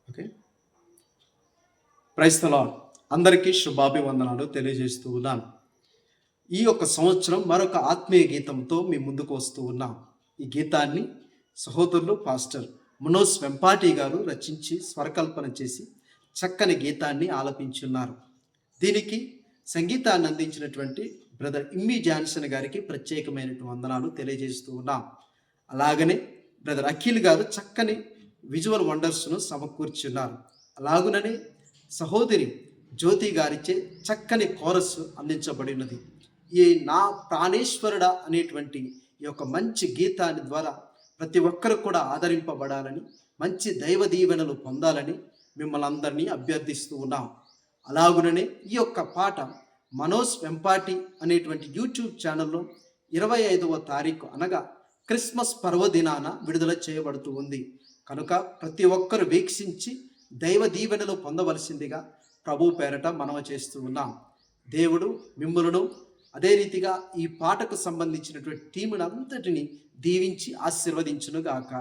Okay, praise the lord. అందరికీ శుభాభివందనాలు తెలియజేస్తూ ఉన్నాను. ఈ యొక్క సంవత్సరం మరొక ఆత్మీయ గీతంతో మీ ముందుకు వస్తూ ఉన్నాం. ఈ గీతాన్ని సహోదరులు పాస్టర్ మనోజ్ వెంపాటి గారు రచించి స్వరకల్పన చేసి చక్కని గీతాన్ని ఆలపించున్నారు. దీనికి సంగీతాన్ని అందించినటువంటి బ్రదర్ ఇమ్మి జాన్సన్ గారికి ప్రత్యేకమైనటువంటి వందనాలు తెలియజేస్తూ ఉన్నాం. అలాగనే బ్రదర్ అఖిల్ గారు చక్కని విజువల్ వండర్స్ను సమకూర్చున్నారు. అలాగుననే సహోదరి జ్యోతి గారిచే చక్కని కోరస్ అందించబడినది. ఈ నా ప్రాణేశ్వరుడా అనేటువంటి ఈ యొక్క మంచి గీతాన్ని ద్వారా ప్రతి ఒక్కరు కూడా ఆదరింపబడాలని, మంచి దైవ దీవెనలు పొందాలని మిమ్మల్ని అందరినీ అభ్యర్థిస్తూ ఉన్నాం. అలాగుననే ఈ యొక్క పాట మనోజ్ వెంపాటి అనేటువంటి యూట్యూబ్ ఛానల్లో 25వ తారీఖు అనగా క్రిస్మస్ పర్వదినాన విడుదల చేయబడుతూ ఉంది. కనుక ప్రతి ఒక్కరు వీక్షించి దైవ దీవెనలు పొందవలసిందిగా ప్రభు పేరట మనవి చేస్తూ ఉన్నాం. దేవుడు మిమ్ములను అదే రీతిగా ఈ పాటకు సంబంధించినటువంటి టీమును అంతటిని దీవించి ఆశీర్వదించునుగాక.